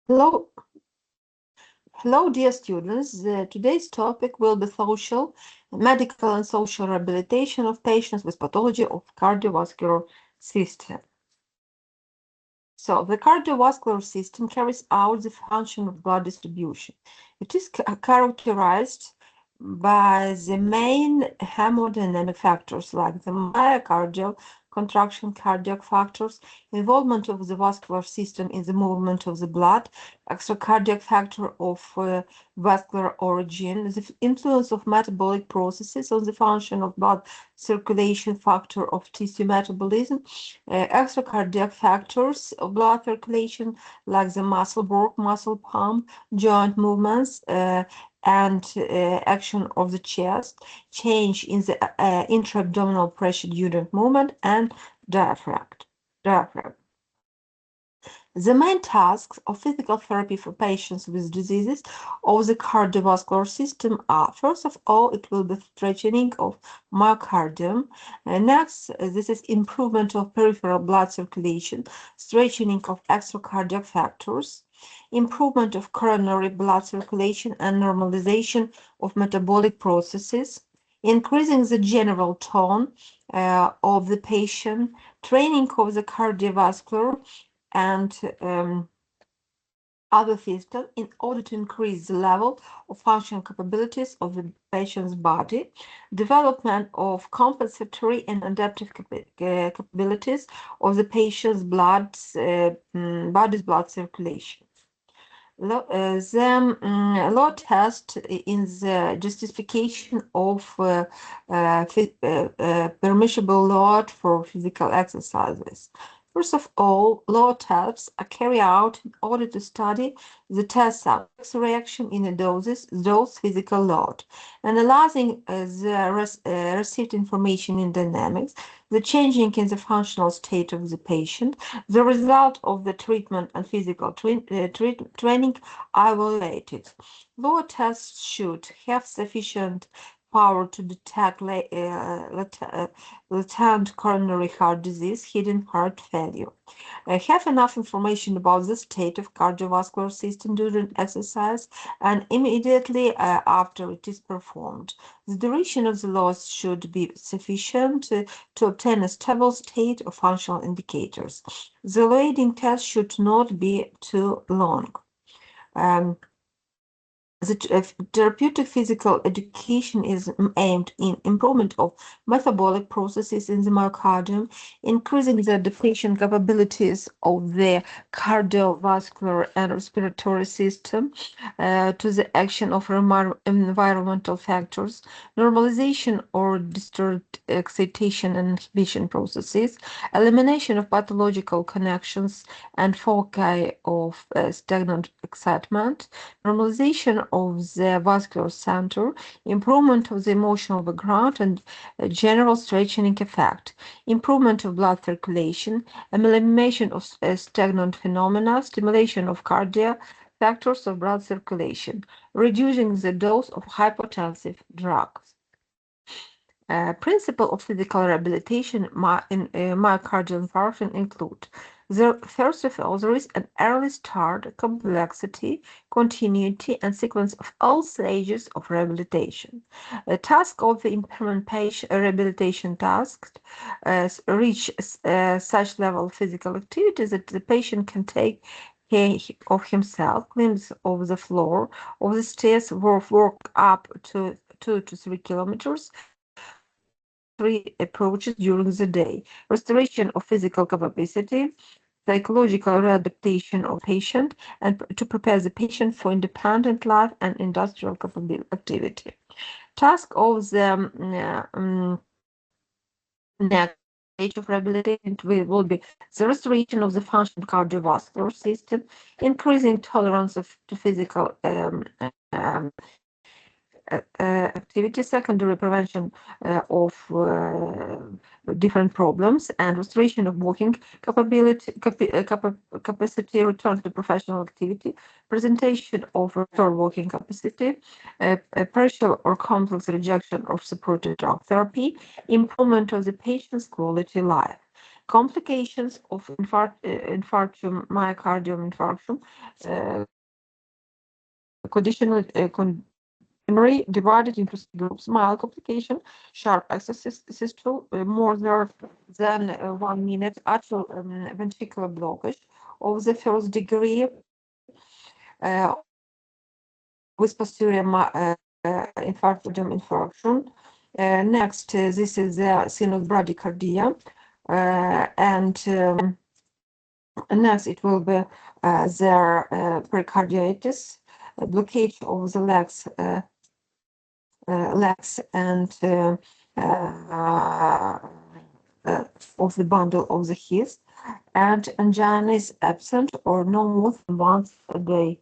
Hello, hello, dear students. Today's topic will be medical and social rehabilitation of patients with pathology of cardiovascular system. So, the cardiovascular system carries out the function of blood distribution. It is characterized by the main hemodynamic factors like the myocardial contraction, cardiac factors, involvement of the vascular system in the movement of the blood, extracardiac factor of vascular origin, the influence of metabolic processes on the function of blood circulation, factor of tissue metabolism, extracardiac factors of blood circulation like the muscle work, muscle pump, joint movements, and action of the chest, change in the intra-abdominal pressure during movement, and diaphragm. The main tasks of physical therapy for patients with diseases of the cardiovascular system are, first of all, it will be strengthening of myocardium. Next, this is improvement of peripheral blood circulation, strengthening of extracardiac factors, improvement of coronary blood circulation and normalization of metabolic processes, increasing the general tone of the patient, training of the cardiovascular and other systems in order to increase the level of functional capabilities of the patient's body, development of compensatory and adaptive capabilities of the patient's body's blood circulation. The law test in the justification of permissible load for physical exercises. First of all, law tests are carried out in order to study the test subject's reaction in a dose physical load, analyzing the received information in dynamics, the changing in the functional state of the patient, the result of the treatment and physical training are evaluated. Low tests should have sufficient power to detect latent coronary heart disease, hidden heart failure. Have enough information about the state of cardiovascular system during exercise and immediately after it is performed. The duration of the loss should be sufficient to obtain a stable state of functional indicators. The loading test should not be too long. The therapeutic physical education is aimed in improvement of metabolic processes in the myocardium, increasing the adaptation capabilities of the cardiovascular and respiratory system to the action of environmental factors, normalization or disturbed excitation and inhibition processes, elimination of pathological connections and foci of stagnant excitement, normalization of the vascular center, improvement of the emotional background and general strengthening effect, improvement of blood circulation, elimination of stagnant phenomena, stimulation of cardiac factors of blood circulation, reducing the dose of hypotensive drugs. Principle of physical rehabilitation in myocardial infarction include first of all, there is an early start, complexity, continuity, and sequence of all stages of rehabilitation. The task of the impairment patient rehabilitation tasks reach such level of physical activity that the patient can take care of himself, glimpse of the floor, of the stairs, walk up to 2 to 3 kilometers, three approaches during the day: restoration of physical capacity, psychological readaptation of patient, and to prepare the patient for independent life and industrial activity. Task of the next stage of rehabilitation will be the restoration of the function cardiovascular system, increasing tolerance to physical activity, secondary prevention of different problems, and restoration of walking capacity, return to professional activity, presentation of restored walking capacity, partial or complex rejection of supported drug therapy, improvement of the patient's quality life. Complications of infarction, myocardial infarction, conditional coronary divided into three groups: mild complication, sharp access systole, more than 1 minute, atrial ventricular blockage of the first degree with posterior infarctum infarction. Next, this is the sinus bradycardia, and next it will be their pericarditis, blockage of the legs and of the bundle of the his, and angina is absent or no more than once a day.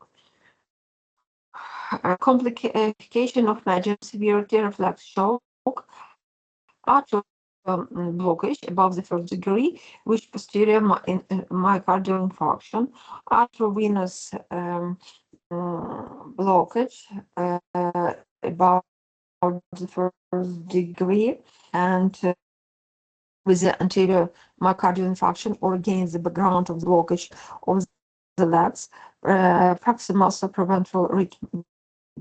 Complication of major severity, reflex shock, atrial blockage above the first degree, which posterior myocardial infarction, arteriovenous blockage above the first degree, and with the anterior myocardial infarction or against the background of the blockage of the legs, proximal subfrontal rhythm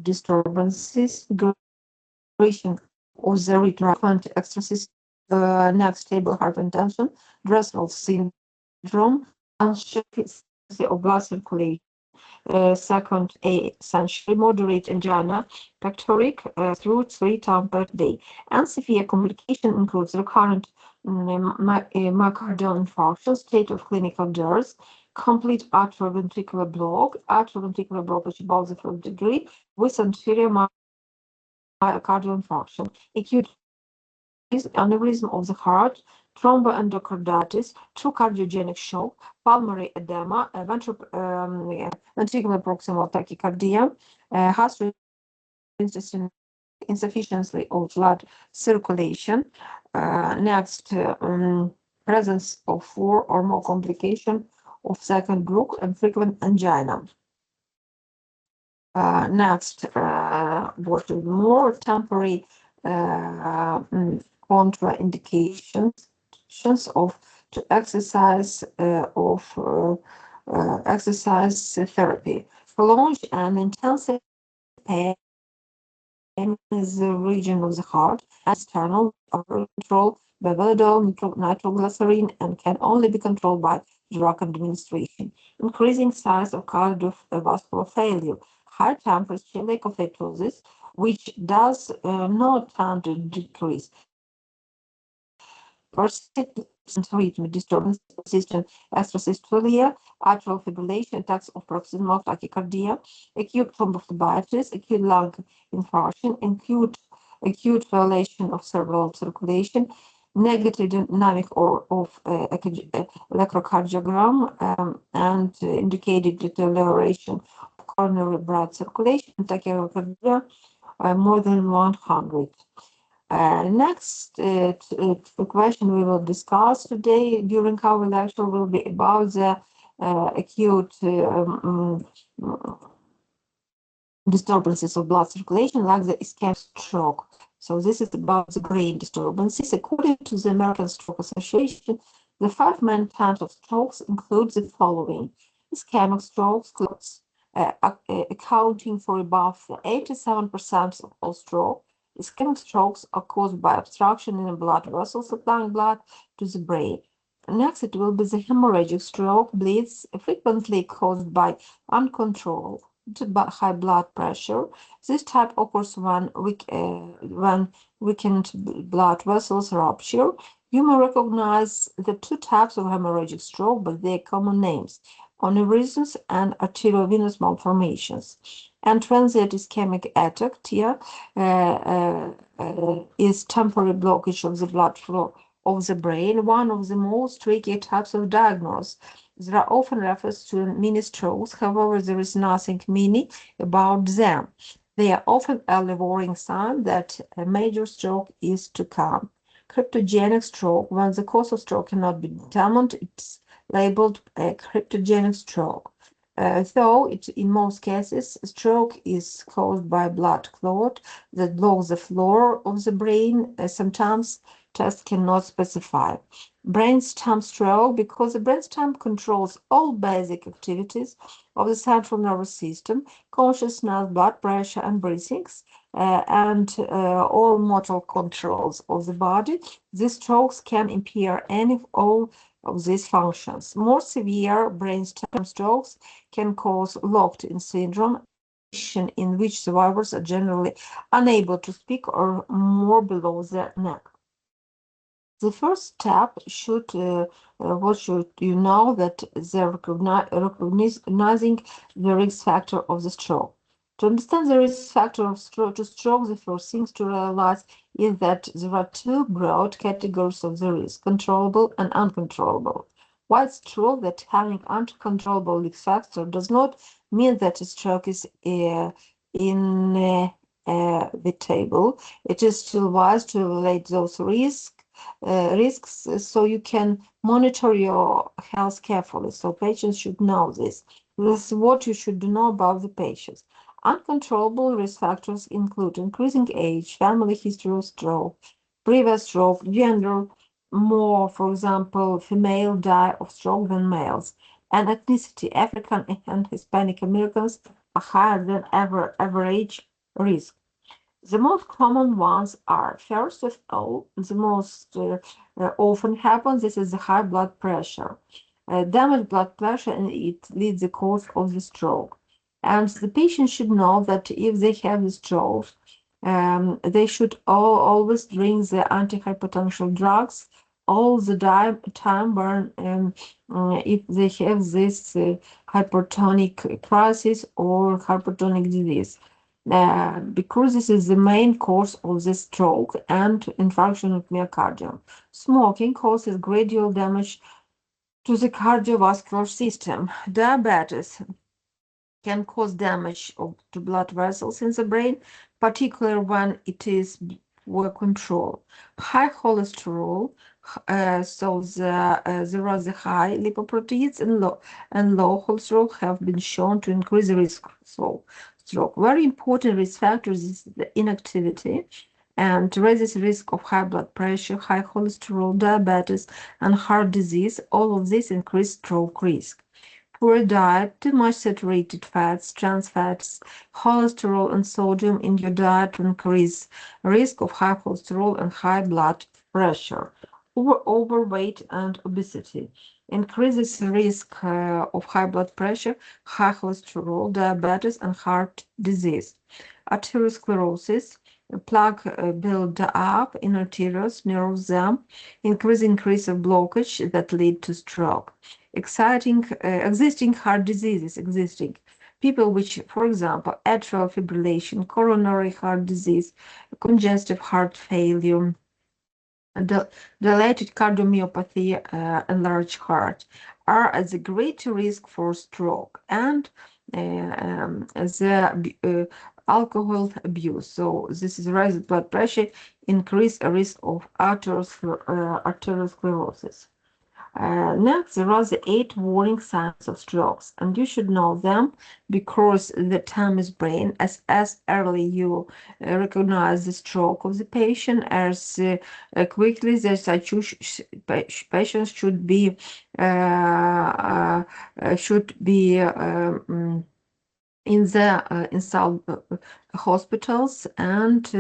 disturbances, duration of the retractant extracellular, next stable hypertension, Dressel syndrome, insufficiency of blood circulation. Second, essentially moderate angina pectoric through 3 times per day. And severe complication includes recurrent myocardial infarction, state of clinical dearth, complete atrioventricular blockage above the first degree with anterior myocardial infarction, acute aneurysm of the heart, thromboendocarditis, true cardiogenic shock, pulmonary edema, ventricular proximal tachycardia, heart insufficiency of blood circulation. Next, presence of 4 or more complications of second group and frequent angina. Next, what is more temporary contraindications of to exercise exercise therapy. Prolonged and intensive pain in the region of the heart, external control by validol, nitroglycerin, and can only be controlled by drug administration. Increasing size of cardiovascular failure, high temperature, leukocytosis, which does not tend to decrease. Persistent rhythm disturbance, persistent extrasystolia, atrial fibrillation, attacks of proximal tachycardia, acute thrombophlebitis, acute lung infarction, acute violation of cerebral circulation, negative dynamic of electrocardiogram, and indicated deterioration of coronary blood circulation, tachycardia more than 100. Next question we will discuss today during our lecture will be about the acute disturbances of blood circulation, like the ischemic stroke. So this is about the brain disturbances. According to the American Stroke Association, the 5 main types of strokes include the following: ischemic strokes, accounting for about 87% of all stroke. Ischemic strokes are caused by obstruction in the blood vessels supplying blood to the brain. Next, it will be the hemorrhagic stroke, bleeds frequently caused by uncontrolled high blood pressure. This type occurs when weakened blood vessels rupture. You may recognize the 2 types of hemorrhagic stroke by their common names: aneurysms and arteriovenous malformations. And transient ischemic attack, TIA, is temporary blockage of the blood flow of the brain, one of the most tricky types of diagnosis. There are often referred to mini strokes, however, there is nothing mini about them. They are often early warning sign that a major stroke is to come. Cryptogenic stroke, when the cause of stroke cannot be determined, it's labeled a cryptogenic stroke. Though in most cases, stroke is caused by blood clot that blocks the floor of the brain. Sometimes test cannot specify. Brainstem stroke, because the brainstem controls all basic activities of the central nervous system, consciousness, blood pressure, and breathing, and all motor controls of the body. These strokes can impair any of all of these functions. More severe brainstem strokes can cause locked-in syndrome, in which survivors are generally unable to speak or more below the neck. The first step what should you know that recognizing the risk factor of the stroke. To understand the risk factor of stroke, the first thing to realize is that there are two broad categories of the risk: controllable and uncontrollable. While it's true that having uncontrollable risk factor does not mean that a stroke is the table, it is still wise to relate those risks so you can monitor your health carefully. So patients should know this. This is what you should know about the patients. Uncontrollable risk factors include increasing age, family history of stroke, previous stroke, gender. More, for example, female die of stroke than males, and ethnicity. African and Hispanic Americans are higher than average risk. The most common ones are, first of all, the most often happens, this is the high blood pressure. Damaged blood pressure, and it leads the cause of the stroke. And the patient should know that if they have the stroke, they should always drink the antihypertensive drugs all the time if they have this hypertonic crisis or hypertonic disease. Because this is the main cause of the stroke and infarction of myocardium. Smoking causes gradual damage to the cardiovascular system. Diabetes can cause damage to blood vessels in the brain, particularly when it is well controlled. High cholesterol, there are the high lipoproteins and low cholesterol have been shown to increase the risk of stroke. Very important risk factors is the inactivity and raises risk of high blood pressure, high cholesterol, diabetes, and heart disease. All of this increase stroke risk. Poor diet, too much saturated fats, trans fats, cholesterol, and sodium in your diet increase risk of high cholesterol and high blood pressure. Overweight and obesity increases risk of high blood pressure, high cholesterol, diabetes, and heart disease. Arteriosclerosis, plaque build up in arteries, nerves them, increase of blockage that lead to stroke. Existing heart diseases, people which, for example, atrial fibrillation, coronary heart disease, congestive heart failure, dilated cardiomyopathy, enlarged heart, are at the greater risk for stroke, and the alcohol abuse. So this is raised blood pressure, increased risk of arteriosclerosis. Next, there are the 8 warning signs of strokes, and you should know them because the time is brain. As early you recognize the stroke of the patient, as quickly the patients should be in the installed hospitals and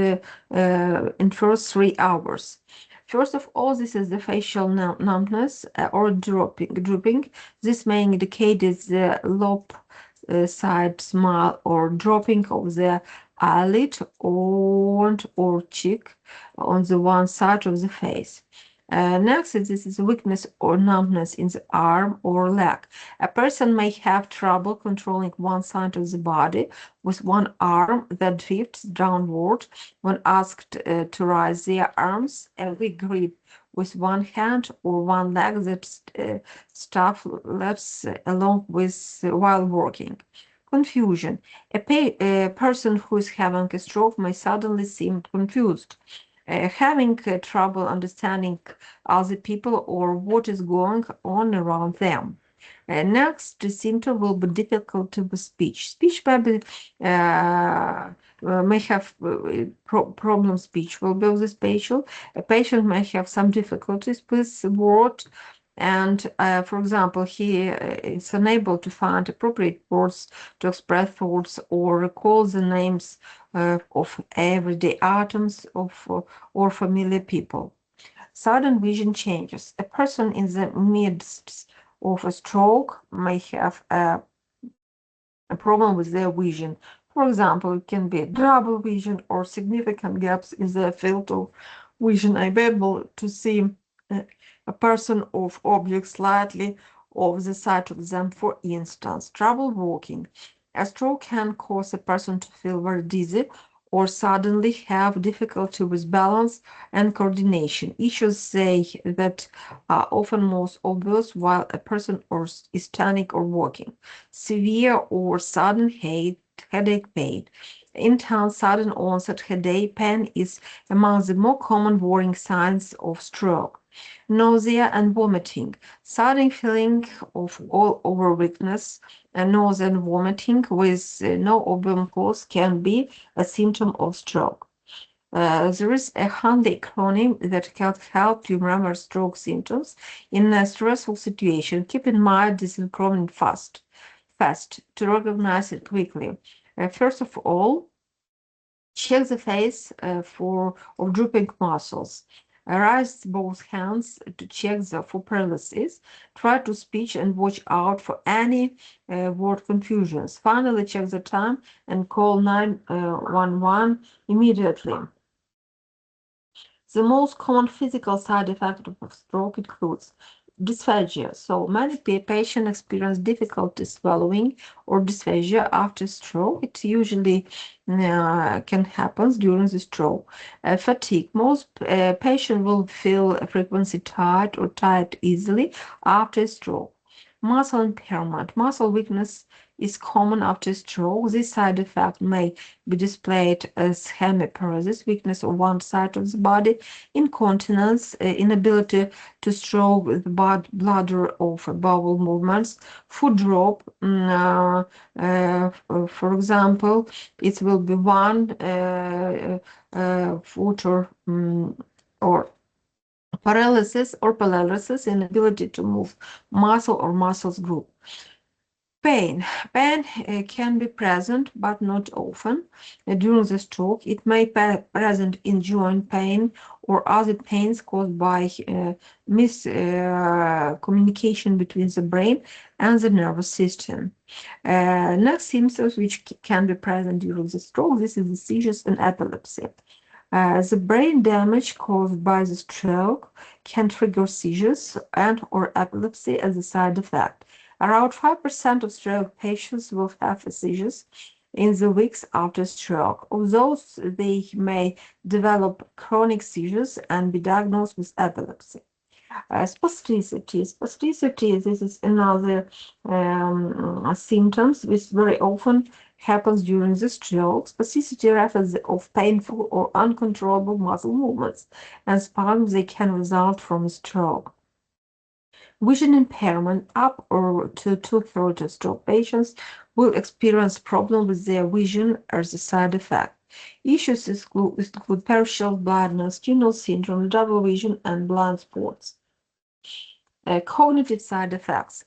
in first 3 hours. First of all, this is the facial numbness or drooping. This may indicate the lopsided smile or dropping of the eyelid or cheek on the one side of the face. Next, this is weakness or numbness in the arm or leg. A person may have trouble controlling one side of the body with one arm that drifts downward when asked to raise their arms, a weak grip with one hand or one leg that staff lets along with while working. Confusion. A person who is having a stroke may suddenly seem confused. Having trouble understanding other people or what is going on around them. Next, the symptom will be difficulty with speech. Speech may have problem speech will be with this patient. A patient may have some difficulties with word, and for example, he is unable to find appropriate words to express thoughts or recall the names of everyday items or familiar people. Sudden vision changes. A person in the midst of a stroke may have a problem with their vision. For example, it can be double vision or significant gaps in the field of vision, able to see a person of objects slightly off the side of them. For instance, trouble walking. A stroke can cause a person to feel very dizzy or suddenly have difficulty with balance and coordination. Issues say that are often most obvious while a person is standing or walking. Severe or sudden headache pain. Intense sudden onset headache pain is among the more common warning signs of stroke. Nausea and vomiting. Sudden feeling of all over weakness and nausea and vomiting with no obvious cause can be a symptom of stroke. There is a handy acronym that can help you remember stroke symptoms in a stressful situation. Keep in mind this acronym fast to recognize it quickly. First of all, check the face for drooping muscles. Raise both hands to check for paralysis. Try to speak and watch out for any word confusions. Finally, check the time and call 911 immediately. The most common physical side effect of stroke includes dysphagia. So many patients experience difficulty swallowing or dysphagia after stroke. It usually can happen during the stroke. Fatigue. Most patients will feel frequently tired or tired easily after stroke. Muscle impairment. Muscle weakness is common after stroke. This side effect may be displayed as hemiparesis, weakness of one side of the body, incontinence, inability to stroke the bladder of bowel movements, foot drop. For example, it will be one foot or paralysis, inability to move muscle or muscles group. Pain can be present but not often during the stroke. It may be present in joint pain or other pains caused by miscommunication between the brain and the nervous system. Next symptoms which can be present during the stroke, this is the seizures and epilepsy. The brain damage caused by the stroke can trigger seizures and or epilepsy as a side effect. Around 5% of stroke patients will have seizures in the weeks after stroke. Although they may develop chronic seizures and be diagnosed with epilepsy. Spasticity, this is another symptoms which very often happens during the stroke. Spasticity refers of painful or uncontrollable muscle movements and spasms they can result from a stroke. Vision impairment. Up or to two-thirds of stroke patients will experience problems with their vision as a side effect. Issues include partial blindness, tunnel syndrome, double vision, and blind spots. Cognitive side effects.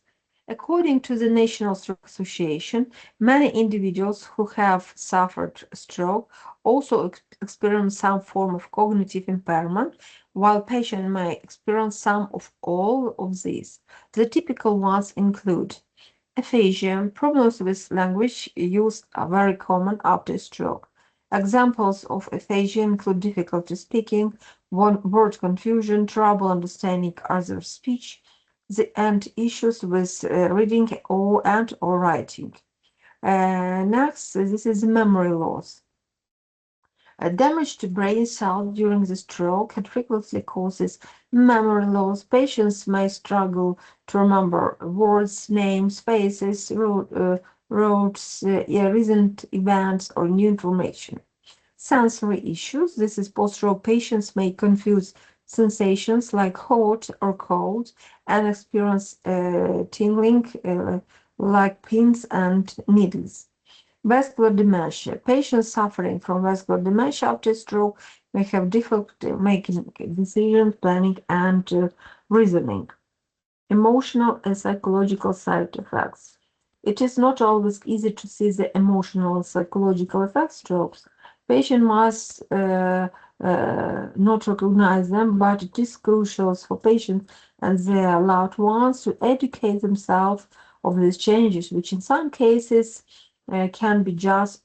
According to the National Stroke Association, many individuals who have suffered stroke also experience some form of cognitive impairment, while patients may experience some of all of these. The typical ones include aphasia. Problems with language use are very common after stroke. Examples of aphasia include difficulty speaking, word confusion, trouble understanding other speech, and issues with reading or writing. Next, this is memory loss. Damage to brain cells during the stroke frequently causes memory loss. Patients may struggle to remember words, names, faces, roads, recent events, or new information. Sensory issues. This is post-stroke patients may confuse sensations like hot or cold, and experience tingling like pins and needles. Vascular dementia. Patients suffering from vascular dementia after stroke may have difficulty making decision planning and reasoning. Emotional and psychological side effects. It is not always easy to see the emotional and psychological effects of strokes. Patient must not recognize them, but it is crucial for patients and their loved ones to educate themselves of these changes, which in some cases can be just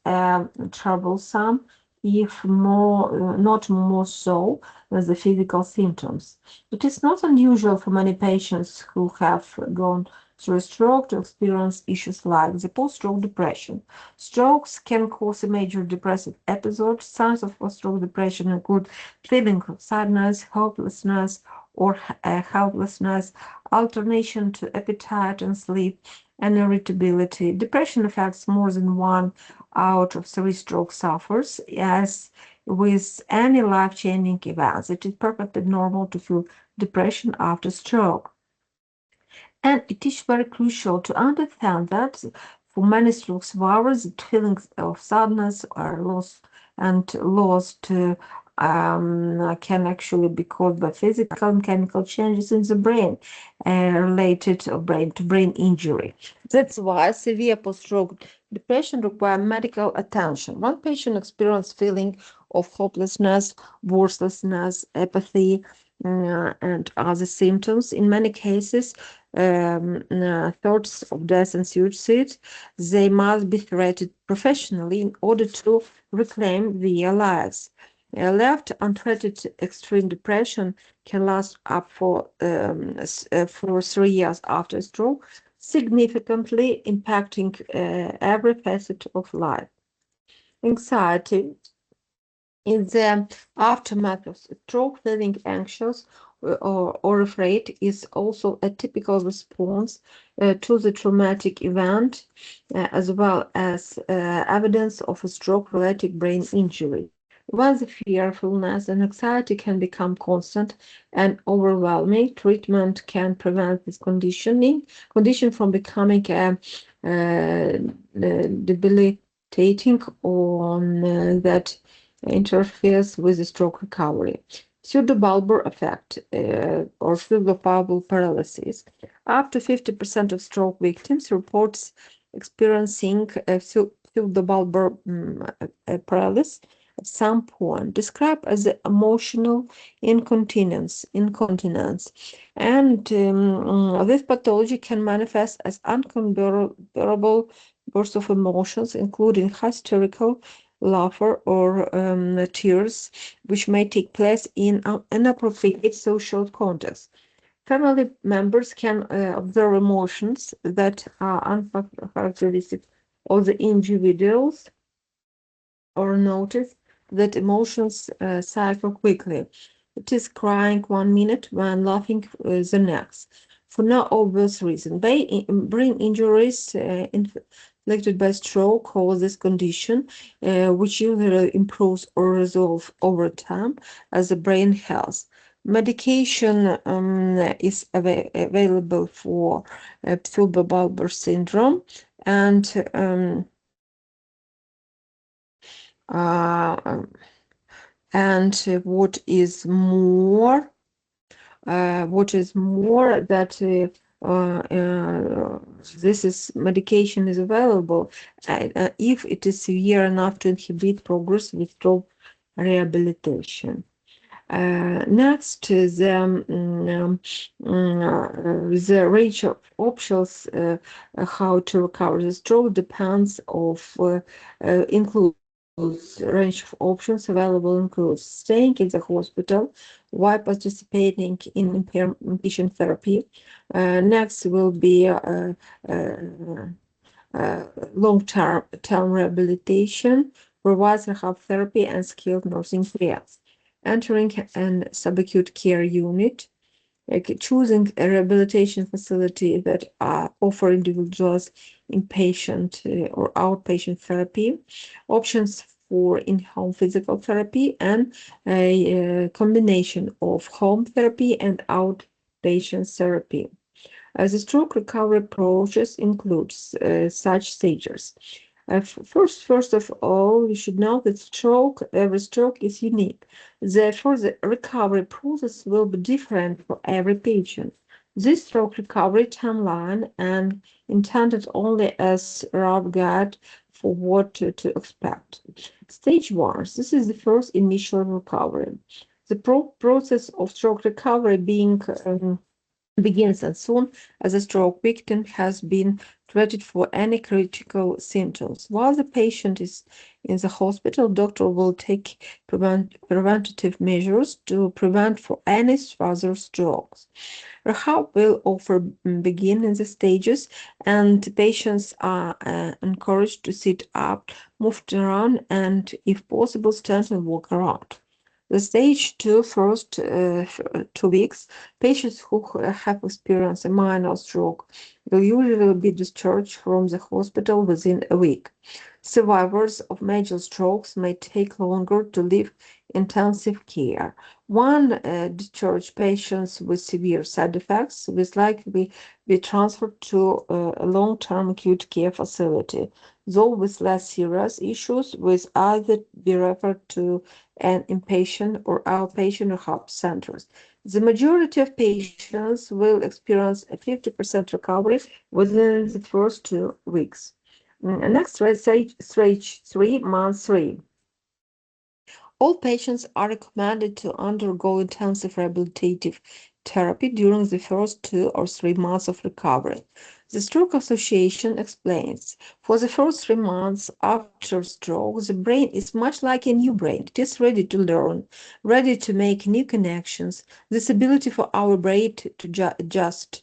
troublesome, if not more so than the physical symptoms. It is not unusual for many patients who have gone through a stroke to experience issues like the post-stroke depression. Strokes can cause a major depressive episode. Signs of post-stroke depression include feeling of sadness, hopelessness, or helplessness, alternation to appetite and sleep, and irritability. Depression affects more than 1 out of 3 stroke sufferers, as with any life-changing events. It is perfectly normal to feel depression after stroke. And it is very crucial to understand that for many stroke survivors, feelings of sadness or lost can actually be caused by physical and chemical changes in the brain related to brain injury. That's why severe post-stroke depression requires medical attention. One patient experienced feeling of hopelessness, worthlessness, apathy, and other symptoms. In many cases, thoughts of death and suicide, they must be treated professionally in order to reclaim their lives. Left untreated, extreme depression can last up for 3 years after stroke, significantly impacting every facet of life. Anxiety. In the aftermath of stroke, feeling anxious or afraid is also a typical response to the traumatic event, as well as evidence of a stroke-related brain injury. Once the fearfulness and anxiety can become constant and overwhelming, treatment can prevent this condition from becoming debilitating on that interferes with the stroke recovery. Pseudobulbar effect or pseudobulbar paralysis. Up to 50% of stroke victims reports experiencing pseudobulbar paralysis at some point, described as emotional incontinence. And this pathology can manifest as uncontrollable bursts of emotions, including hysterical laughter or tears, which may take place in an inappropriate social context. Family members can observe emotions that are uncharacteristic of the individuals or notice that emotions cycle quickly. It is crying 1 minute when laughing the next, for no obvious reason. Brain injuries inflicted by stroke cause this condition, which usually improves or resolves over time as the brain heals. Medication is available for pseudobulbar syndrome, and uh, what is more that this medication is available if it is severe enough to inhibit progress with stroke rehabilitation. Next, the range of options how to recover the stroke depends includes range of options available includes staying in the hospital while participating in inpatient therapy. Next will be long-term rehabilitation, provides rehab therapy and skilled nursing care. Entering an subacute care unit, choosing a rehabilitation facility that offer individuals inpatient or outpatient therapy. Options for in-home physical therapy and a combination of home therapy and outpatient therapy. The stroke recovery process includes such stages. First of all, you should know that every stroke is unique. Therefore, the recovery process will be different for every patient. This stroke recovery timeline and intended only as rough guide for what to expect. Stage 1. This is the first initial recovery. The process of stroke recovery begins as soon as a stroke victim has been treated for any critical symptoms. While the patient is in the hospital, doctor will take preventative measures to prevent for any further strokes. Rehab will often begin in the stages, and patients are encouraged to sit up, move around, and, if possible, stand and walk around. The stage 2 first 2 weeks, patients who have experienced a minor stroke will usually be discharged from the hospital within a week. Survivors of major strokes may take longer to leave intensive care. One discharged patients with severe side effects will likely be transferred to a long-term acute care facility. Those with less serious issues will either be referred to an inpatient or outpatient rehab centers. The majority of patients will experience a 50% recovery within the first 2 weeks. Next, stage 3, month 3. All patients are recommended to undergo intensive rehabilitative therapy during the first 2 or 3 months of recovery. The Stroke Association explains, for the first 3 months after stroke, the brain is much like a new brain. It is ready to learn, ready to make new connections. This ability for our brain to adjust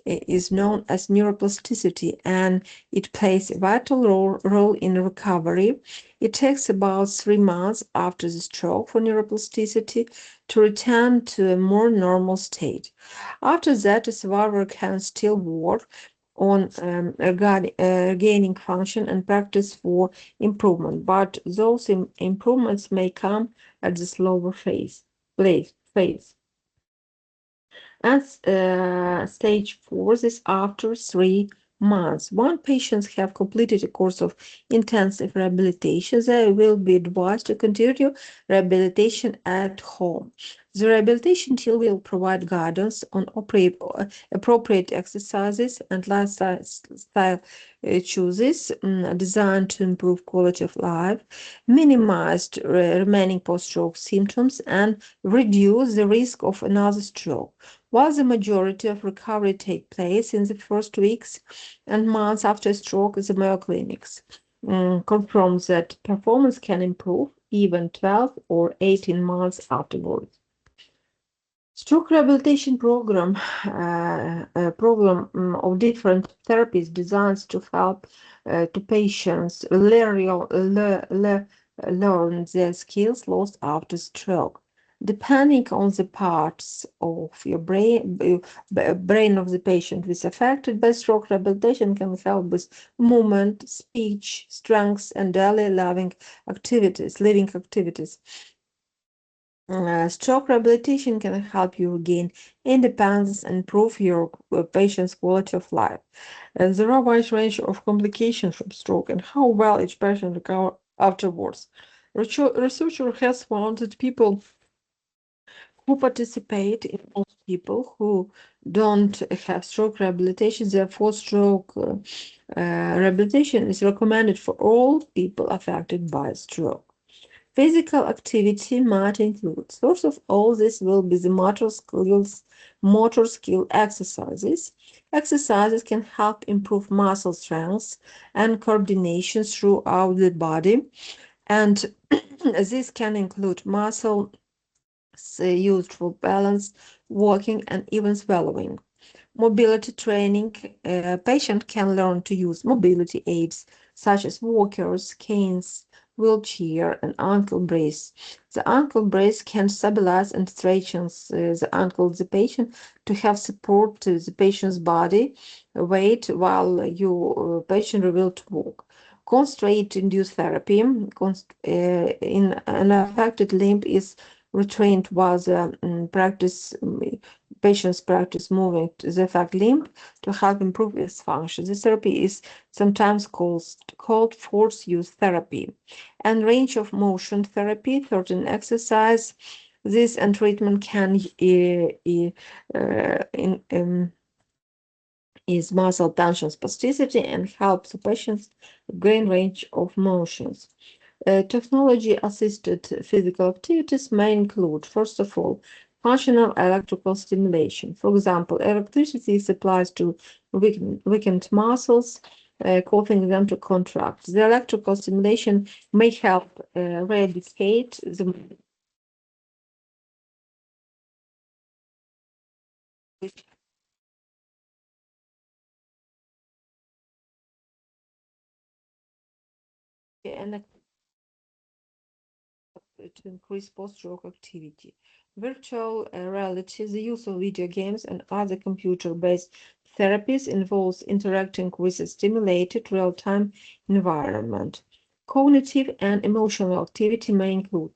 is known as neuroplasticity, and it plays a vital role in recovery. It takes about 3 months after the stroke for neuroplasticity to return to a more normal state. After that, a survivor can still work on regaining function and practice for improvement, but those improvements may come at the slower phase. And stage 4 is after 3 months. When patients have completed a course of intensive rehabilitation, they will be advised to continue rehabilitation at home. The rehabilitation team will provide guidance on appropriate exercises and lifestyle choices designed to improve quality of life, minimize remaining post-stroke symptoms, and reduce the risk of another stroke. While the majority of recovery take place in the first weeks and months after stroke, the Mayo Clinics confirms that performance can improve even 12 or 18 months afterwards. Stroke rehabilitation program of different therapies designed to help to patients learn their skills lost after stroke. Depending on the parts of your brain of the patient with affected by stroke, rehabilitation can help with movement, speech, strength, and daily living activities. Stroke rehabilitation can help you regain independence and improve your patient's quality of life. And there are a wide range of complications from stroke and how well each patient recovers afterwards. Researcher has found that people who participate in most people who don't have stroke rehabilitation, therefore stroke rehabilitation is recommended for all people affected by stroke. Physical activity might include. Source of all this will be the motor skill exercises. Exercises can help improve muscle strength and coordination throughout the body, and this can include muscle used for balance, walking, and even swallowing. Mobility training. A patient can learn to use mobility aids such as walkers, canes, wheelchair, and ankle brace. The ankle brace can stabilize and strengthen the ankle of the patient to have support to the patient's body weight while your patient will to walk. Constraint-induced therapy in an affected limb is retrained while the patients practice moving the affected limb to help improve its function. This therapy is sometimes called force use therapy. And range of motion therapy, certain exercise. This and treatment can is muscle tension spasticity and helps the patients gain range of motions. Technology-assisted physical activities may include, first of all, functional electrical stimulation. For example, electricity supplies to weakened muscles, causing them to contract. The electrical stimulation may help eradicate the and to increase post-stroke activity. Virtual reality, the use of video games and other computer-based therapies involves interacting with a stimulated real-time environment. Cognitive and emotional activity may include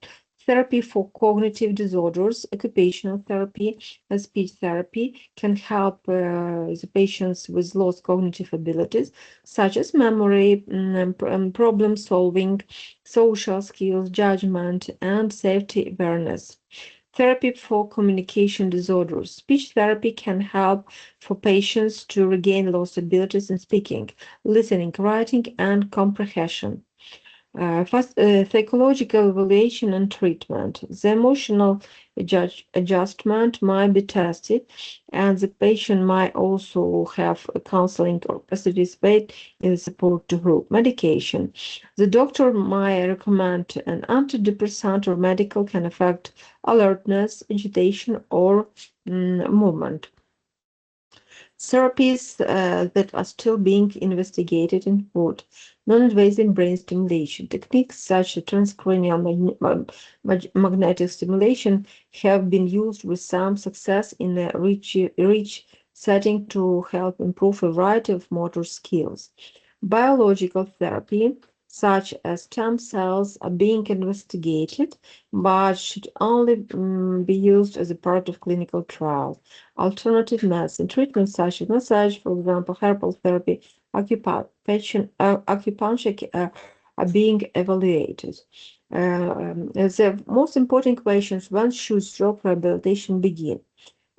therapy for cognitive disorders, occupational therapy, and speech therapy can help the patients with lost cognitive abilities, such as memory, problem solving, social skills, judgment, and safety awareness. Therapy for communication disorders. Speech therapy can help for patients to regain lost abilities in speaking, listening, writing, and comprehension. Psychological evaluation and treatment. The emotional adjustment might be tested, and the patient might also have counseling or participate in the support group. Medication. The doctor might recommend an antidepressant or medical can affect alertness, agitation, or movement. Therapies that are still being investigated include non-invasive brain stimulation. Techniques such as transcranial magnetic stimulation have been used with some success in a rich setting to help improve a variety of motor skills. Biological therapy, such as stem cells, are being investigated, but should only be used as a part of clinical trials. Alternative medicine treatments such as massage, for example, herbal therapy, acupuncture are being evaluated. The most important question is when should stroke rehabilitation begin?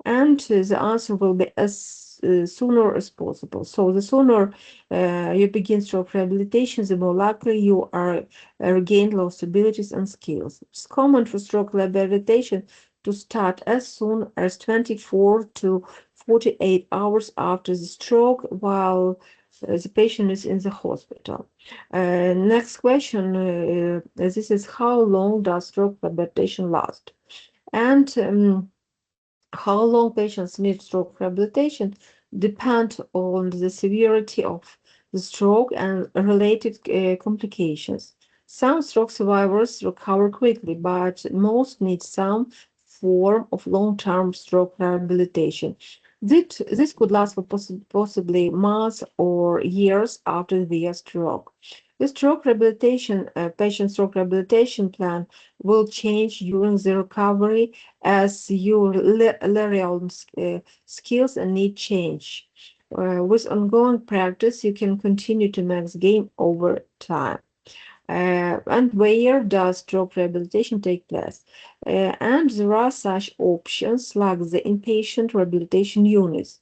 And the answer will be as sooner as possible. So the sooner you begin stroke rehabilitation, the more likely you are regain lost abilities and skills. It's common for stroke rehabilitation to start as soon as 24 to 48 hours after the stroke while the patient is in the hospital. Next question, this is how long does stroke rehabilitation last? And how long patients need stroke rehabilitation depend on the severity of the stroke and related complications. Some stroke survivors recover quickly, but most need some form of long-term stroke rehabilitation. This could last for possibly months or years after the stroke. The stroke rehabilitation, patient stroke rehabilitation plan will change during the recovery as your learning skills and need change. With ongoing practice, you can continue to max gain over time. And where does stroke rehabilitation take place? And there are such options like the inpatient rehabilitation units.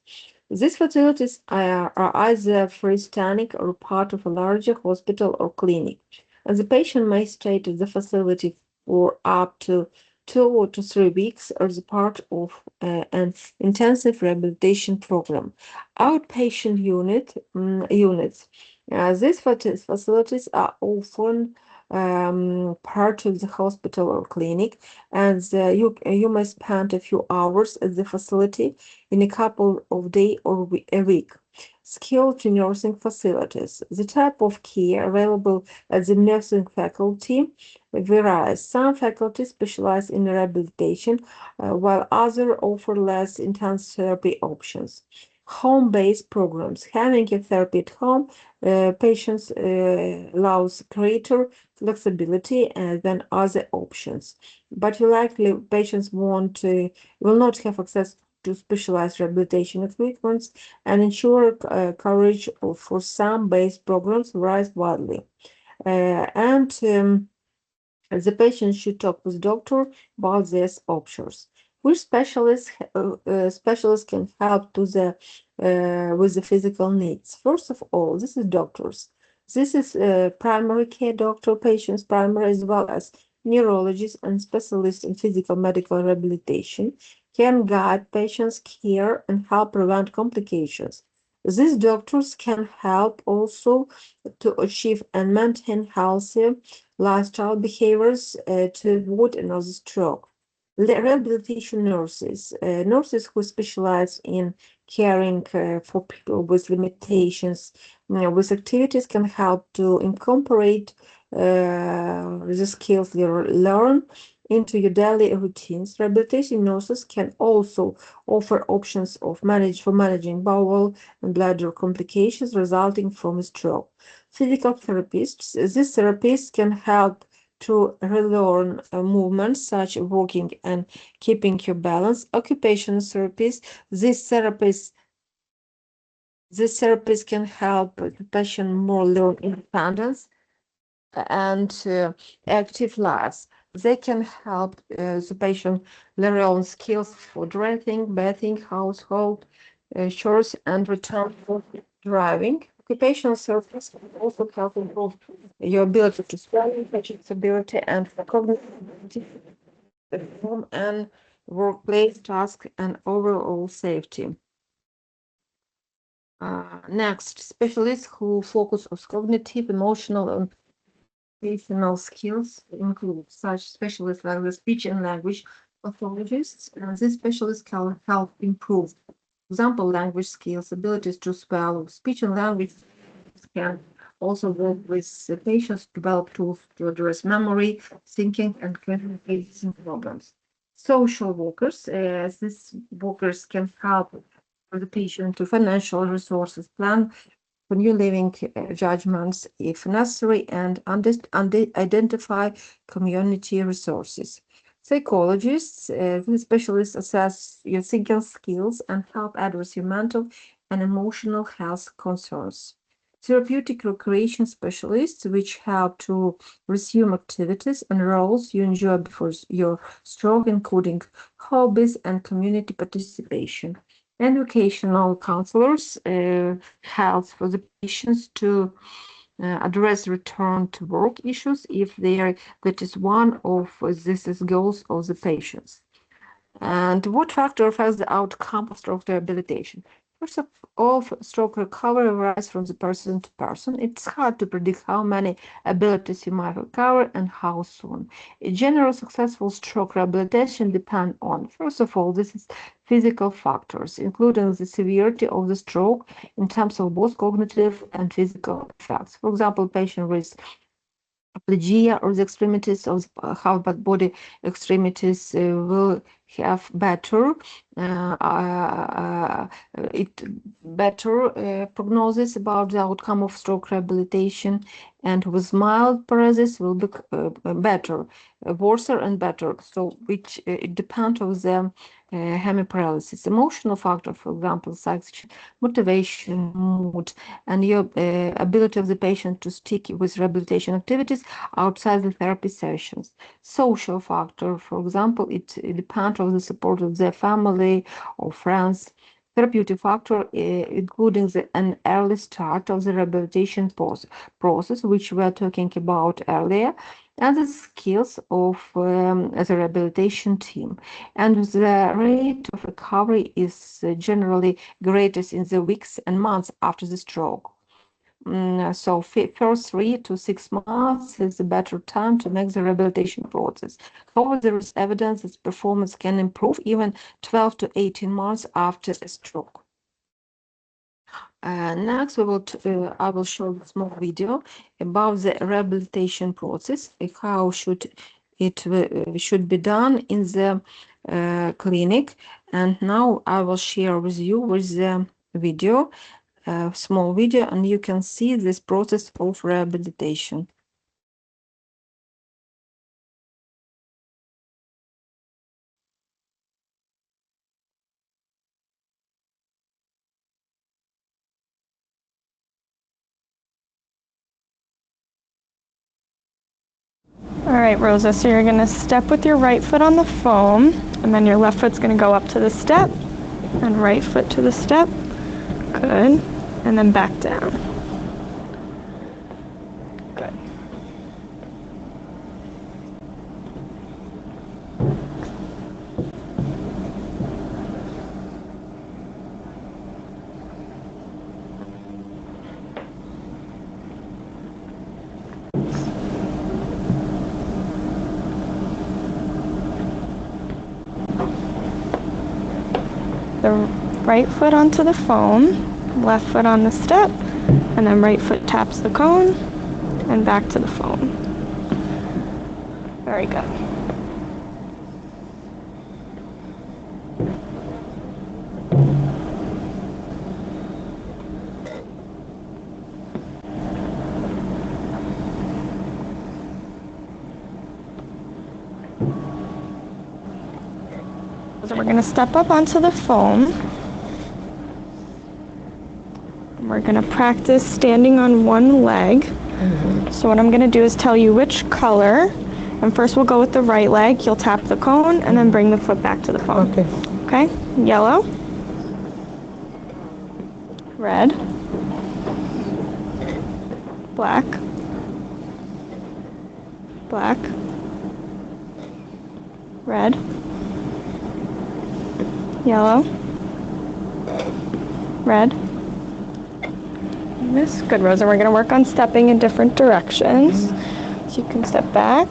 These facilities are either freestanding or part of a larger hospital or clinic, and the patient may stay at the facility for up to 2 to 3 weeks as a part of an intensive rehabilitation program. Outpatient units. These facilities are often part of the hospital or clinic, and you may spend a few hours at the facility in a couple of days or a week. Skilled nursing facilities. The type of care available at the nursing faculty varies. Some faculties specialize in rehabilitation, while others offer less intense therapy options. home-based programs. Having a therapy at home, patients allows greater flexibility than other options. But you likely patients will not have access to specialized rehabilitation equipment, and ensure coverage for some base programs varies widely. And The patient should talk with doctor about these options. Which specialists can help with the physical needs? First of all, this is doctors. This is primary care doctor, patients primary, as well as neurologists and specialists in physical medical rehabilitation can guide patients' care and help prevent complications. These doctors can help also to achieve and maintain healthy lifestyle behaviors to avoid another stroke. Rehabilitation nurses who specialize in caring for people with limitations, with activities can help to incorporate the skills they learn into your daily routines. Rehabilitation nurses can also offer options for managing bowel and bladder complications resulting from a stroke. Physical therapists, these therapists can help to relearn movements such as walking and keeping your balance. Occupational therapists, these therapists can help the patient more learn independence and active lives. They can help the patient learn skills for dressing, bathing, household chores, and return to driving. Occupational therapists can also help improve your ability to spell, flexibility, and cognitive ability, home and workplace tasks, and overall safety. Next, specialists who focus on cognitive, emotional, and educational skills include such specialists like the speech and language pathologists, and these specialists can help improve, for example, language skills, abilities to spell. Speech and language can also work with the patients to develop tools to address memory, thinking, and communication problems. Social workers, these workers can help the patient to financial resources, plan for new living judgments if necessary, and identify community resources. Psychologists, these specialists assess your thinking skills and help address your mental and emotional health concerns. Therapeutic recreation specialists, which help to resume activities and roles you enjoy before your stroke, including hobbies and community participation. Educational counselors help for the patients to address return to work issues if that is one of these goals of the patients. And what factor affects the outcome of stroke rehabilitation? First of all, stroke recovery varies from the person to person. It's hard to predict how many abilities you might recover and how soon. In general, successful stroke rehabilitation depends on, first of all, this is physical factors, including the severity of the stroke in terms of both cognitive and physical effects. For example, patient with hemiplegia or the extremities of the half body extremities will have better prognosis about the outcome of stroke rehabilitation, and with mild paralysis will be better, worse and better. So which it depends on the hemiparalysis. Emotional factor, for example, such motivation, mood, and your ability of the patient to stick with rehabilitation activities outside the therapy sessions. Social factor, for example, it depends on the support of their family or friends. Therapeutic factor, including an early start of the rehabilitation process, which we are talking about earlier, and the skills of the rehabilitation team. And the rate of recovery is generally greatest in the weeks and months after the stroke. So first 3 to 6 months is a better time to make the rehabilitation process. However, there is evidence that performance can improve even 12 to 18 months after a stroke. Next, I will show a small video about the rehabilitation process, how should be done in the clinic. And now I will share with you with the video, a small video, and you can see this process of rehabilitation. All right, Rosa, so you're gonna step with your right foot on the foam, and then your left foot's gonna go up to the step, and right foot to the step. Good. And then back down. Good. The right foot onto the foam, left foot on the step, and then right foot taps the cone, and back to the foam. Very good. So we're going to step up onto the foam. We're going to practice standing on one leg. So what I'm going to do is tell you which color. And first we'll go with the right leg. You'll tap the cone and then bring the foot back to the foam. Okay. Okay? Yellow. Red. Black. Black. Red. Yellow. Red. Miss. Good, Rosa. We're going to work on stepping in different directions. So you can step back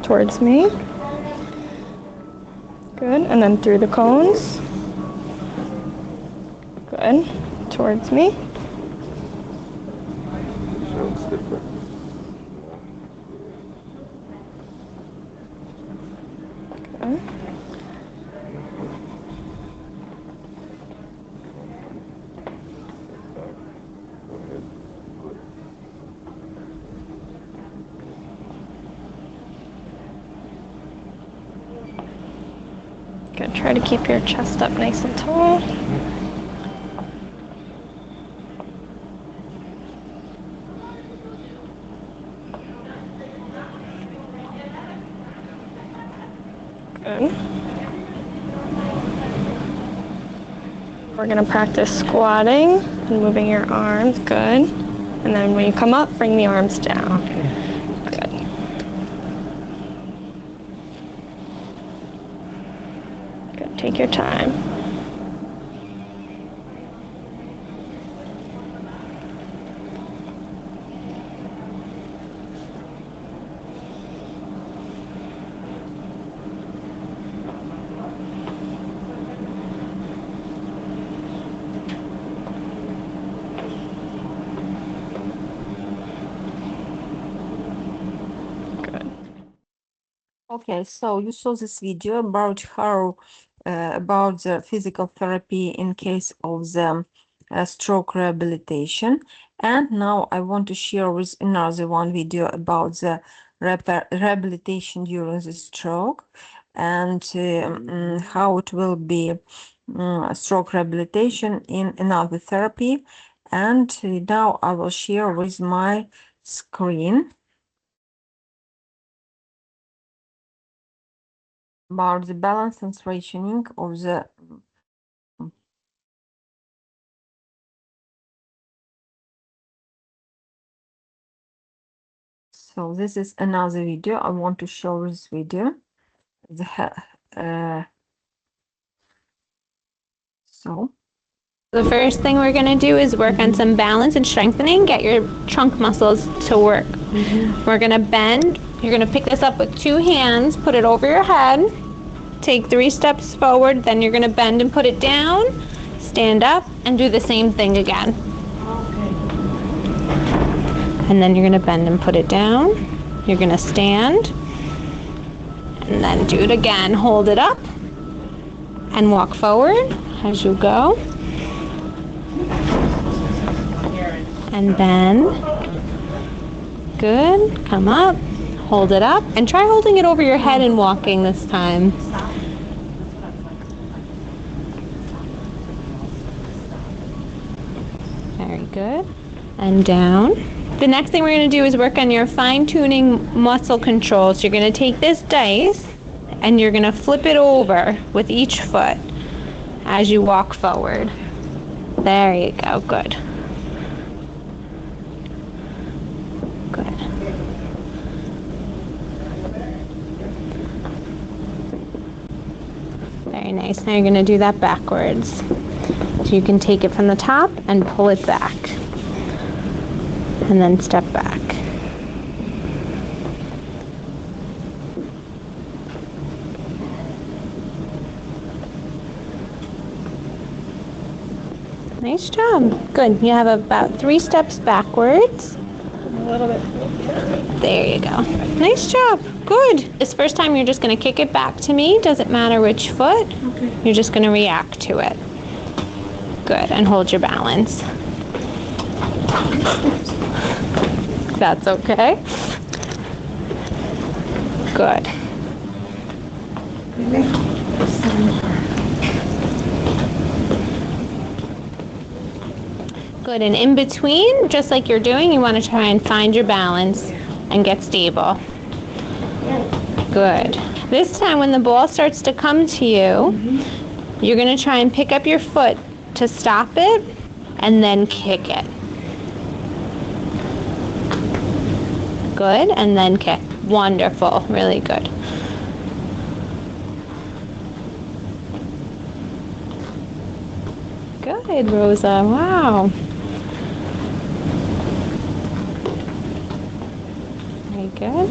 towards me. Good. And then through the cones. Good. Towards me. Good. Good. Try to keep your chest up nice and tall. Good. We're going to practice squatting and moving your arms. Good. And then when you come up, bring the arms down. Good. Good. Take your time. Okay, so you saw this video about how about the physical therapy in case of the stroke rehabilitation, and now I want to share with another one video about the rehabilitation during the stroke and how it will be stroke rehabilitation in another therapy. And now I will share with my screen about the balance and straighthening of the so this is another video. I want to show this video. The first thing we're going to do is work on some balance and strengthening, get your trunk muscles to work. We're going to bend. You're going to pick this up with 2 hands, put it over your head, take 3 steps forward, then you're going to bend and put it down, stand up, and do the same thing again. And then you're going to bend and put it down. You're going to stand, and then do it again. Hold it up, and walk forward as you go. and bend. Good. Come up, hold it up, and try holding it over your head and walking this time. Very good. And down. The next thing we're going to do is work on your fine-tuning muscle control. So you're going to take this dice and you're going to flip it over with each foot as you walk forward. There you go. Good. Good. Very nice. Now you're going to do that backwards. So you can take it from the top and pull it back. And then step back. Nice job. Good. You have about 3 steps backwards. A little bit. There you go. Nice job. Good. This first time you're just going to kick it back to me. Doesn't matter which foot. Okay. You're just going to react to it. Good. And hold your balance. That's okay. Good. Good. And in between, just like you're doing, you want to try and find your balance and get stable. Good. This time when the ball starts to come to you, you're going to try and pick up your foot to stop it and then kick it. Good, and then kick. Wonderful, really good. Good, Rosa, wow. Very good.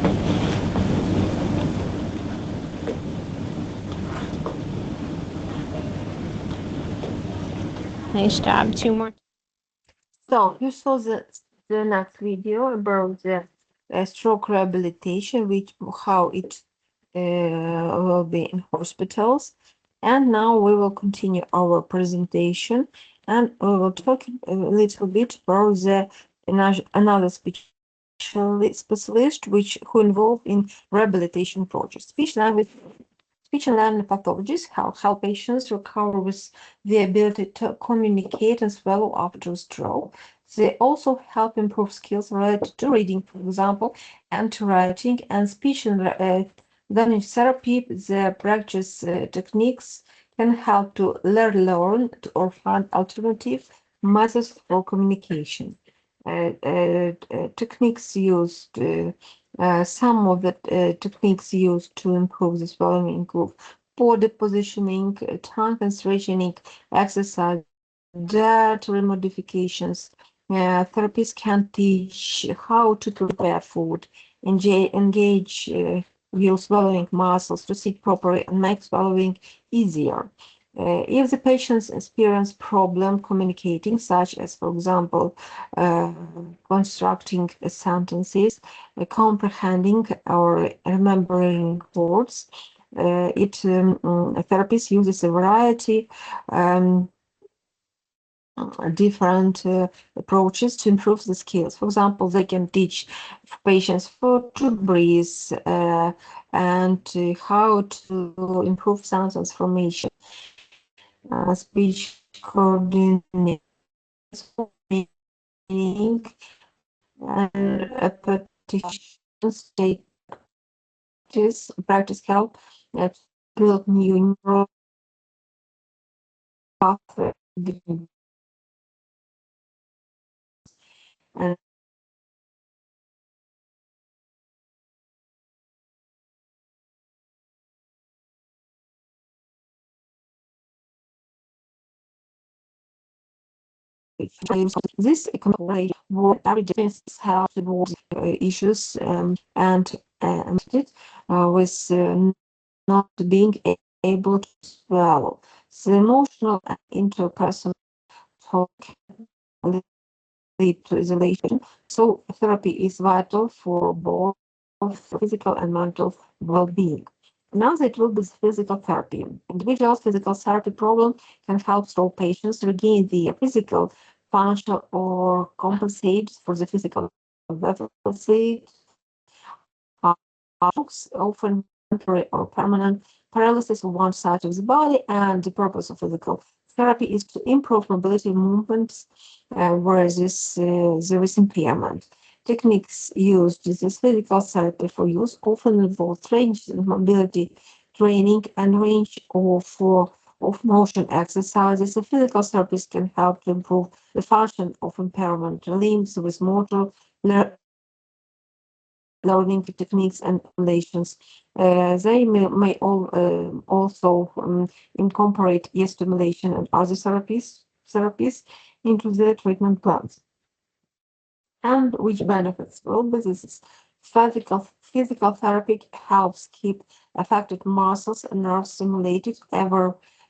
Nice job, 2 more. So you saw the next video about the stroke rehabilitation, which how it will be in hospitals. And now we will continue our presentation, and we will talk a little bit about the another specialist who involved in rehabilitation projects. Speech and learning pathologists help patients recover with the ability to communicate and swallow after stroke. They also help improve skills related to reading, for example, and to writing, and speech and learning therapy. The practice techniques can help to learn or find alternative methods for communication. Techniques used. Some of the techniques used to improve the swallowing include body positioning, tongue and straightening exercise, dietary modifications. Therapists can teach how to prepare food, engage your swallowing muscles to sit properly and make swallowing easier. If the patients experience problem communicating, such as, for example, constructing sentences, comprehending or remembering words, therapist uses a variety different approaches to improve the skills. For example, they can teach patients how to breathe and how to improve sound transformation, speech coordination, and repetitions practice help build new neural pathways and this collaboration will every defense help towards issues and with not being able to swallow. The emotional and interpersonal talk lead to isolation. So therapy is vital for both physical and mental well-being. Now that will be physical therapy. Individual physical therapy problem can help solve patients regain their physical function or compensate for the physical deficit. Often temporary or permanent paralysis of one side of the body, and the purpose of physical therapy is to improve mobility movements where there is impairment. Techniques used in this physical therapy for use often involve range and mobility training and range of motion exercises. The physical therapist can help to improve the function of impairment limbs with motor learning techniques and relations. They may also incorporate ear stimulation and other therapies into their treatment plans. And which benefits? Well, this is physical therapy helps keep affected muscles and nerves stimulated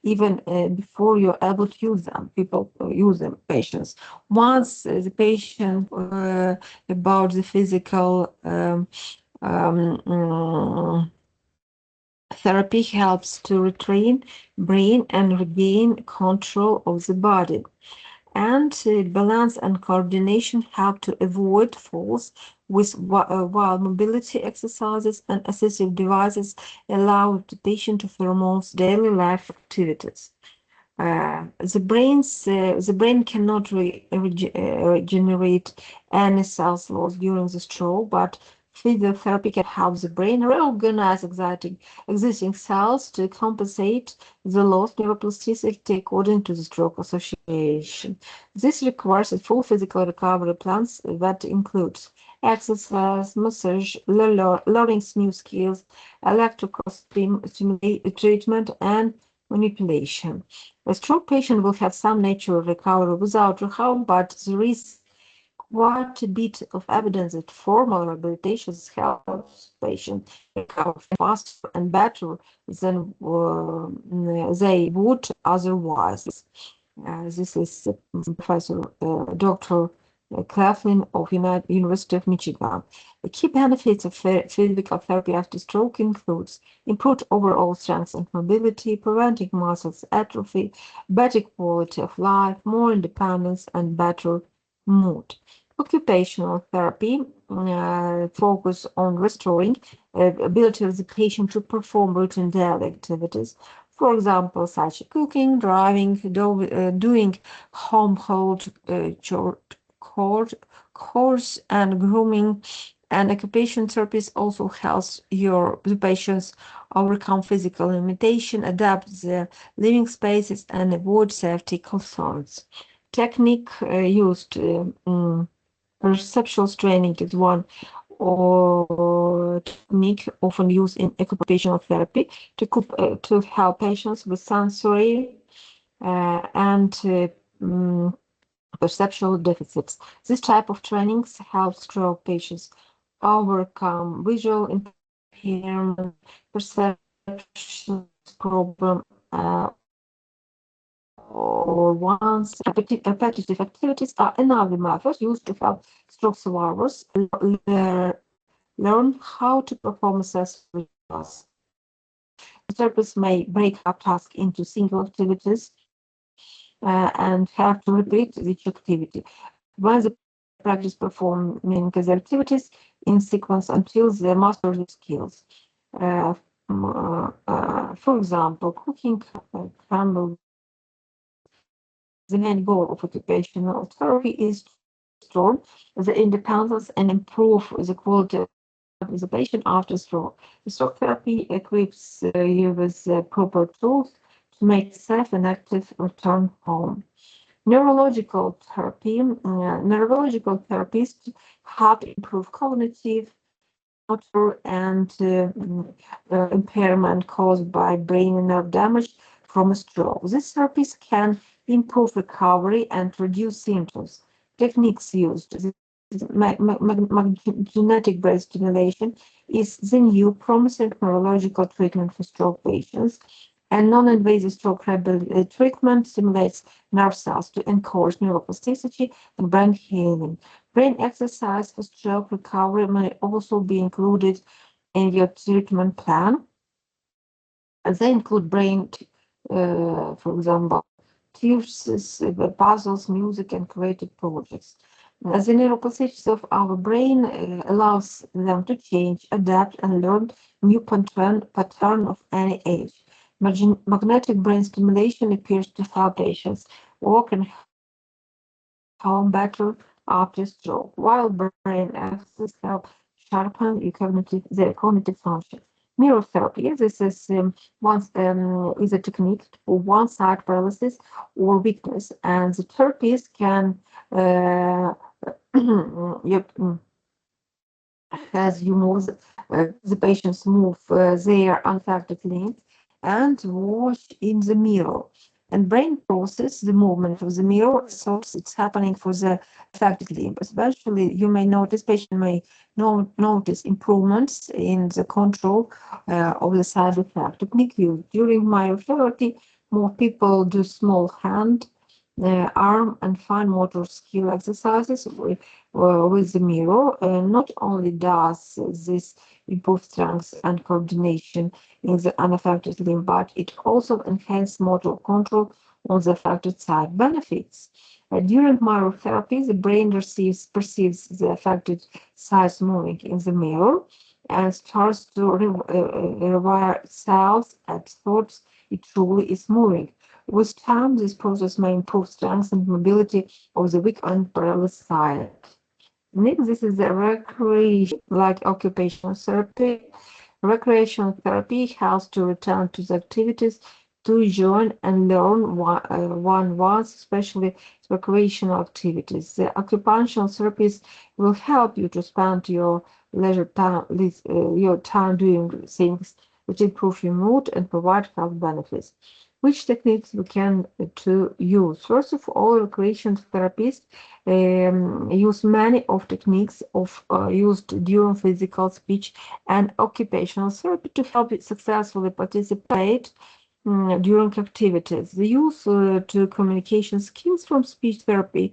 even before you're able to use them. People use them, patients. Once the patient about the physical therapy helps to retrain brain and regain control of the body. And balance and coordination help to avoid falls while mobility exercises and assistive devices allow the patient to perform daily life activities. The brain cannot regenerate any cells lost during the stroke, but physiotherapy can help the brain reorganize existing cells to compensate the lost neuroplasticity according to the stroke association. This requires a full physical recovery plan that includes exercise, massage, learning new skills, electrical treatment, and manipulation. A stroke patient will have some natural recovery without rehab, but there is quite a bit of evidence that formal rehabilitation helps patients recover faster and better than they would otherwise. This is Professor Dr. Claflin of University of Michigan. The key benefits of physical therapy after stroke includes improved overall strength and mobility, preventing muscles atrophy, better quality of life, more independence, and better mood. Occupational therapy focus on restoring ability of the patient to perform routine daily activities. For example, such as cooking, driving, doing household chores, and grooming. And occupation therapist also helps the patients overcome physical limitation, adapt their living spaces, and avoid safety concerns. Technique used perceptual training is one or technique often used in occupational therapy to help patients with sensory and perceptual deficits. This type of trainings helps stroke patients overcome visual impairment, perception problem, or once repetitive activities are another method used to help stroke survivors learn how to perform accessory tasks. The therapist may break up tasks into single activities and have to repeat each activity. When the practice performing the activities in sequence until they master the skills. For example, cooking crumble. The main goal of occupational therapy is to restore the independence and improve the quality of the patient after stroke. The stroke therapy equips you with proper tools to make safe and active return home. Neurological therapists help improve cognitive, motor, and impairment caused by brain and nerve damage from a stroke. These therapies can improve recovery and reduce symptoms. Techniques used. Magnetic brain stimulation is the new promising neurological treatment for stroke patients, and non-invasive stroke treatment stimulates nerve cells to encourage neuroplasticity and brain healing. Brain exercise for stroke recovery may also be included in your treatment plan. And they include for example, activities, puzzles, music, and creative projects. As the neuroplasticity of our brain allows them to change, adapt, and learn new pattern of any age. Magnetic brain stimulation appears to help patients walk and home better after stroke, while brain exercises help sharpen their cognitive function. Mirror therapy. This is a technique for one-side paralysis or weakness, and the therapist can as you move, the patients move their unaffected limbs and watch in the mirror. And brain process the movement of the mirror, so it's happening for the affected limb. Especially, you may notice, patient may notice improvements in the control of the side effect. Technique used during myotherapy, more people do small hand, arm, and fine motor skill exercises with the mirror. Not only does this improve strength and coordination in the unaffected limb, but it also enhances motor control on the affected side. Benefits. During myotherapy, the brain perceives the affected side moving in the mirror and starts to rewire cells and thoughts it truly is moving. With time, this process may improve strength and mobility of the weak and paralyzed side. Next, this is the recreation, like occupational therapy. Recreational therapy helps to return to the activities to join and learn one once, especially recreational activities. The occupational therapist will help you to spend your leisure time, your time doing things which improve your mood and provide health benefits. Which techniques we can to use? First of all, recreational therapists use many of techniques used during physical, speech, and occupational therapy to help you successfully participate during activities. The use to communication skills from speech therapy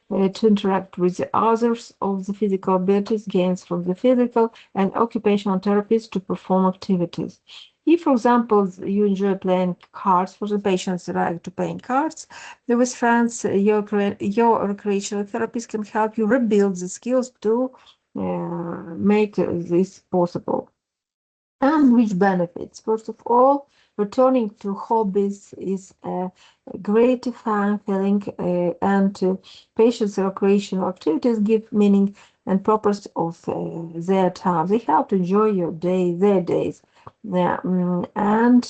to interact with the others of the physical abilities gains from the physical and occupational therapists to perform activities. If, for example, you enjoy playing cards, for the patients that like to playing cards with friends, your recreational therapist can help you rebuild the skills to make this possible. And which benefits? First of all, returning to hobbies is a gratifying feeling, and patients' recreational activities give meaning and purpose of their time. They help to enjoy their days. And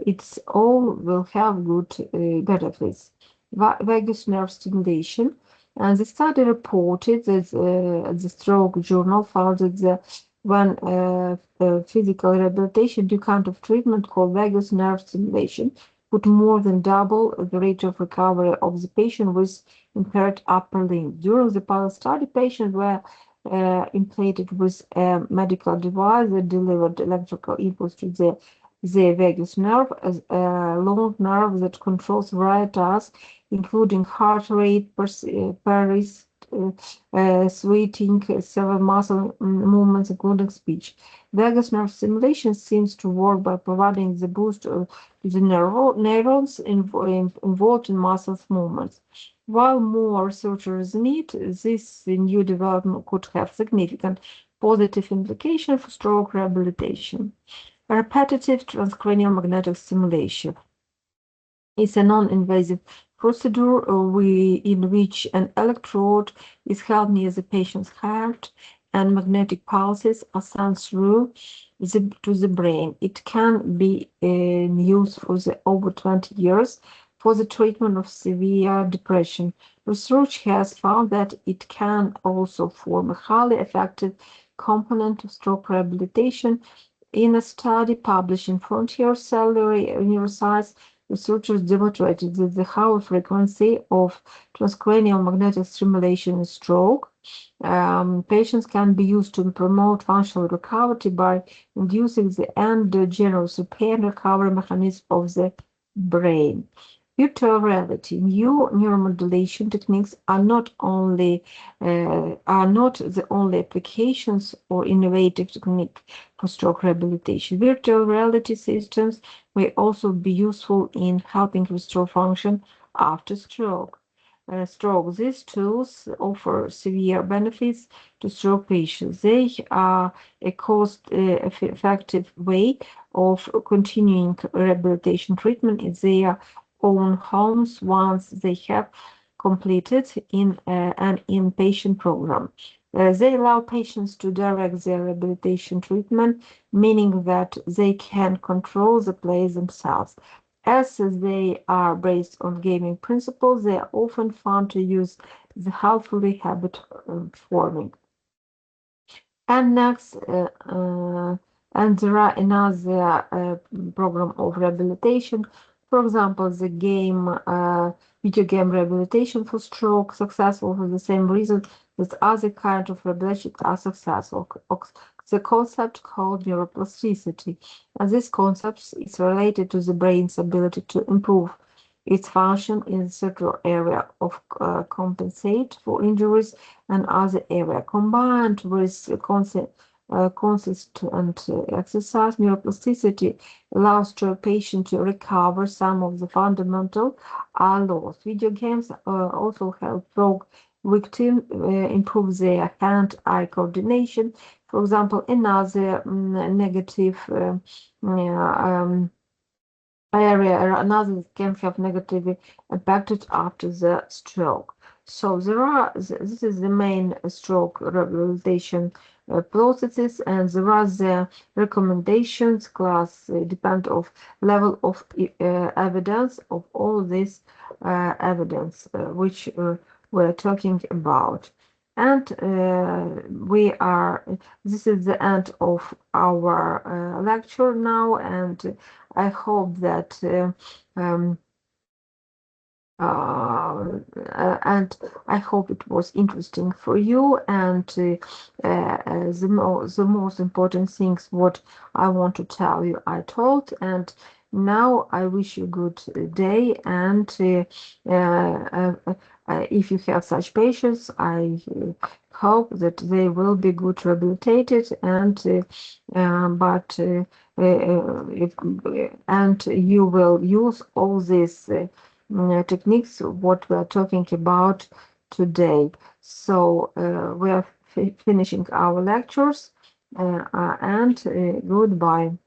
it's all will have good benefits. Vagus nerve stimulation. And the study reported that the Stroke Journal found that when physical rehabilitation due kind of treatment called vagus nerve stimulation would more than double the rate of recovery of the patient with impaired upper limb. During the pilot study, patients were implanted with a medical device that delivered electrical impulse to the vagus nerve, as a long nerve that controls various tasks, including heart rate, pace, sweating, several muscle movements, including speech. Vagus nerve stimulation seems to work by providing the boost to the neurons involved in muscle movements. While more researchers need, this new development could have significant positive implications for stroke rehabilitation. Repetitive transcranial magnetic stimulation is a non-invasive procedure in which an electrode is held near the patient's heart and magnetic pulses are sent through to the brain. It can be used for over 20 years for the treatment of severe depression. Research has found that it can also form a highly effective component of stroke rehabilitation. In a study published in Frontier Cellular Neuroscience, researchers demonstrated that the high frequency of transcranial magnetic stimulation in stroke patients can be used to promote functional recovery by inducing the endogenous repair and recovery mechanism of the brain. Virtual reality. New neuromodulation techniques are not the only applications or innovative technique for stroke rehabilitation. Virtual reality systems may also be useful in helping restore function after stroke. These tools offer severe benefits to stroke patients. They are a cost-effective way of continuing rehabilitation treatment in their own homes once they have completed in an inpatient program. They allow patients to direct their rehabilitation treatment, meaning that they can control the play themselves. As they are based on gaming principles, they are often found to use the helpfully habit forming. And next, and there are another program of rehabilitation. For example, the video game rehabilitation for stroke, successful for the same reason that other kinds of rehabilitation are successful. The concept called neuroplasticity, and this concept is related to the brain's ability to improve its function in certain area of compensate for injuries and other area. Combined with consistent exercise, neuroplasticity allows the patient to recover some of the fundamental loss. Video games also help stroke victims improve their hand-eye coordination. For example, another negative another can have negatively impacted after the stroke. So this is the main stroke rehabilitation processes, and there are the recommendations class depend of level of evidence of all this evidence which we're talking about. And this is the end of our lecture now, and I hope that and I hope it was interesting for you. And the most important things what I want to tell you, I told. And now I wish you a good day. And if you have such patients, I hope that they will be good rehabilitated. And and you will use all these techniques what we are talking about today. So we are finishing our lectures and goodbye.